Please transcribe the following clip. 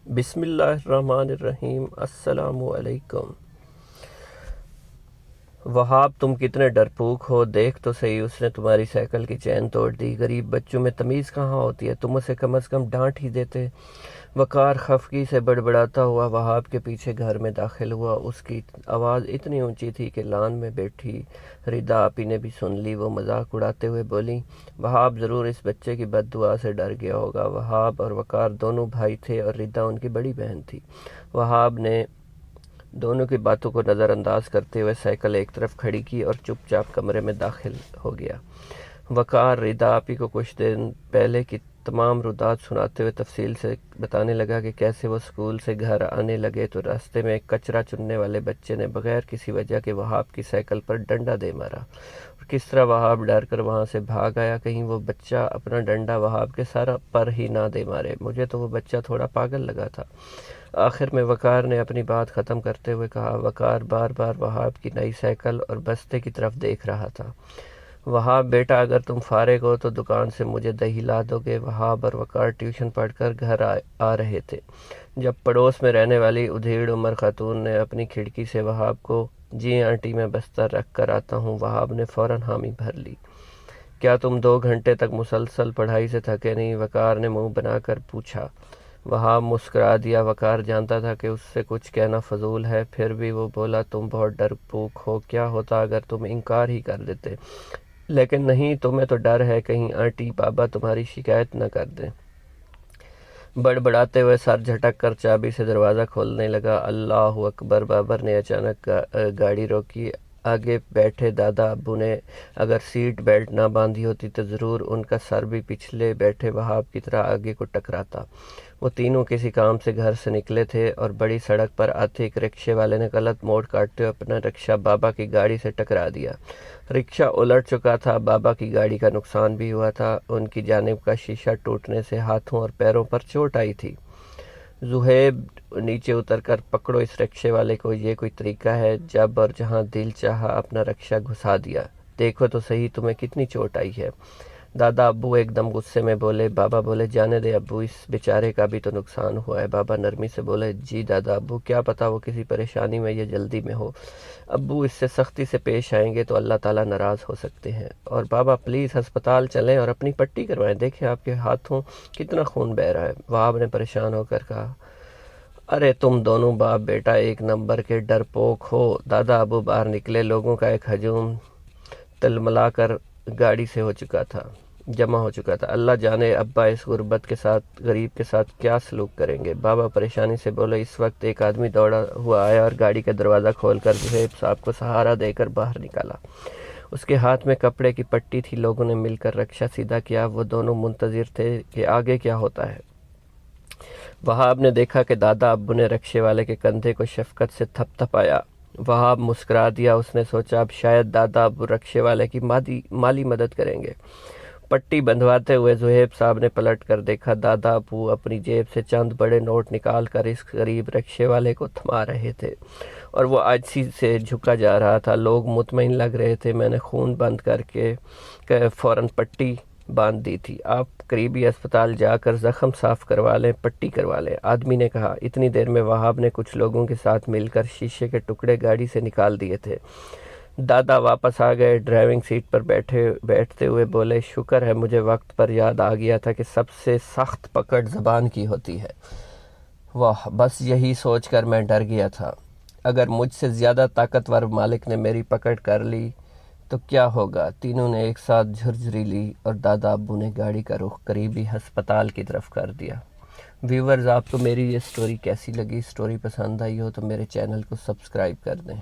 بسم اللہ الرحمن الرحیم۔ السلام علیکم۔ وہاب تم کتنے ڈرپوک ہو، دیکھ تو صحیح، اس نے تمہاری سائیکل کی چین توڑ دی۔ غریب بچوں میں تمیز کہاں ہوتی ہے، تم اسے کم از کم ڈانٹ ہی دیتے۔ وقار خفگی سے بڑبڑاتا ہوا وہاب کے پیچھے گھر میں داخل ہوا۔ اس کی آواز اتنی اونچی تھی کہ لان میں بیٹھی ردا آپی نے بھی سن لی۔ وہ مذاق اڑاتے ہوئے بولی، وہاب ضرور اس بچے کی بد دعا سے ڈر گیا ہوگا۔ وہاب اور وقار دونوں بھائی تھے اور ردا ان کی بڑی بہن تھی۔ وہاب نے دونوں کی باتوں کو نظر انداز کرتے ہوئے سائیکل ایک طرف کھڑی کی اور چپ چاپ کمرے میں داخل ہو گیا۔ وقار ردا آپی کو کچھ دن پہلے کی تمام رودات سناتے ہوئے تفصیل سے بتانے لگا کہ کیسے وہ اسکول سے گھر آنے لگے تو راستے میں ایک کچرا چننے والے بچے نے بغیر کسی وجہ کے وہاب کی سائیکل پر ڈنڈا دے مارا، اور کس طرح وہاب ڈر کر وہاں سے بھاگ آیا، کہیں وہ بچہ اپنا ڈنڈا وہاب کے سر پر ہی نہ دے مارے۔ مجھے تو وہ بچہ تھوڑا پاگل لگا تھا۔ آخر میں وقار نے اپنی بات ختم کرتے ہوئے کہا۔ وقار بار بار وہاب کی نئی سائیکل اور بستے کی طرف دیکھ رہا تھا۔ وہاب بیٹا، اگر تم فارغ ہو تو دکان سے مجھے دہی لا دو گے؟ وہاب اور وقار ٹیوشن پڑھ کر گھر آ رہے تھے جب پڑوس میں رہنے والی ادھیڑ عمر خاتون نے اپنی کھڑکی سے وہاب کو، جی آنٹی میں بستر رکھ کر آتا ہوں۔ وہاب نے فوراً حامی بھر لی۔ کیا تم 2 گھنٹے تک مسلسل پڑھائی سے تھکے نہیں؟ وقار نے منہ بنا کر پوچھا۔ وہاب مسکرا دیا۔ وقار جانتا تھا کہ اس سے کچھ کہنا فضول ہے، پھر بھی وہ بولا، تم بہت ڈرپوک ہو، کیا ہوتا اگر تم انکار ہی کر دیتے؟ لیکن نہیں، تمہیں تو ڈر ہے کہیں آنٹی بابا تمہاری شکایت نہ کر دیں۔ بڑبڑاتے ہوئے سر جھٹک کر چابی سے دروازہ کھولنے لگا۔ اللہ اکبر! بابر نے اچانک گاڑی روکی۔ آگے بیٹھے دادا ابو نے اگر سیٹ بیلٹ نہ باندھی ہوتی تو ضرور ان کا سر بھی پچھلے بیٹھے وہاب کی طرح آگے کو ٹکراتا۔ وہ تینوں کسی کام سے گھر سے نکلے تھے اور بڑی سڑک پر آتے ایک رکشے والے نے غلط موڑ کاٹتے ہوئے اپنا رکشہ بابا کی گاڑی سے ٹکرا دیا۔ رکشہ الٹ چکا تھا، بابا کی گاڑی کا نقصان بھی ہوا تھا۔ ان کی جانب کا شیشہ ٹوٹنے سے ہاتھوں اور پیروں پر چوٹ آئی تھی۔ زہیب، نیچے اتر کر پکڑو اس رکشے والے کو، یہ کوئی طریقہ ہے؟ جب اور جہاں دل چاہا اپنا رکشہ گھسا دیا۔ دیکھو تو صحیح تمہیں کتنی چوٹ آئی ہے۔ دادا ابو ایک دم غصے میں بولے۔ بابا بولے، جانے دے ابو، اس بیچارے کا بھی تو نقصان ہوا ہے۔ بابا نرمی سے بولے، جی دادا ابو، کیا پتا وہ کسی پریشانی میں یا جلدی میں ہو۔ ابو اس سے سختی سے پیش آئیں گے تو اللہ تعالیٰ ناراض ہو سکتے ہیں۔ اور بابا پلیز ہسپتال چلیں اور اپنی پٹی کروائیں، دیکھیں آپ کے ہاتھوں کتنا خون بہہ رہا ہے۔ وہاب نے پریشان ہو کر کہا، ارے تم دونوں باپ بیٹا ایک نمبر کے ڈرپوک ہو۔ دادا ابو باہر نکلے۔ لوگوں کا ایک ہجوم تلملا کر گاڑی سے جمع ہو چکا تھا۔ اللہ جانے ابا اس غریب کے ساتھ کیا سلوک کریں گے۔ بابا پریشانی سے بولے۔ اس وقت ایک آدمی دوڑا ہوا آیا اور گاڑی کا دروازہ کھول کر زہیب صاحب کو سہارا دے کر باہر نکالا۔ اس کے ہاتھ میں کپڑے کی پٹی تھی۔ لوگوں نے مل کر رکشہ سیدھا کیا۔ وہ دونوں منتظر تھے کہ آگے کیا ہوتا ہے۔ وہاب نے دیکھا کہ دادا ابو نے رکشے والے کے کندھے کو شفقت سے تھپ تھپایا۔ وہاب مسکرا دیا۔ اس نے سوچا اب شاید دادا ابو رکشے والے کی مالی مدد کریں گے۔ پٹی بندھواتے ہوئے زہیب صاحب نے پلٹ کر دیکھا۔ دادا ابو اپنی جیب سے چند بڑے نوٹ نکال کر اس غریب رکشے والے کو تھما رہے تھے اور وہ عاجزی سے جھکا جا رہا تھا۔ لوگ مطمئن لگ رہے تھے۔ میں نے خون بند کر کے فوراً پٹی باندھ دی تھی۔ آپ قریبی اسپتال جا کر زخم صاف کروا لیں، پٹی کروا لیں، آدمی نے کہا۔ اتنی دیر میں وہاب نے کچھ لوگوں کے ساتھ مل کر شیشے کے ٹکڑے گاڑی سے نکال دیے تھے۔ دادا واپس آ گئے۔ ڈرائیونگ سیٹ پر بیٹھتے ہوئے بولے، شکر ہے مجھے وقت پر یاد آ گیا تھا کہ سب سے سخت پکڑ زبان کی ہوتی ہے۔ واہ، بس یہی سوچ کر میں ڈر گیا تھا۔ اگر مجھ سے زیادہ طاقتور مالک نے میری پکڑ کر لی تو کیا ہوگا؟ تینوں نے ایک ساتھ جھرجھری لی اور دادا ابو نے گاڑی کا رخ قریبی ہسپتال کی طرف کر دیا۔ ویورز، آپ کو میری یہ سٹوری کیسی لگی؟ سٹوری پسند آئی ہو تو میرے چینل کو سبسکرائب کر دیں۔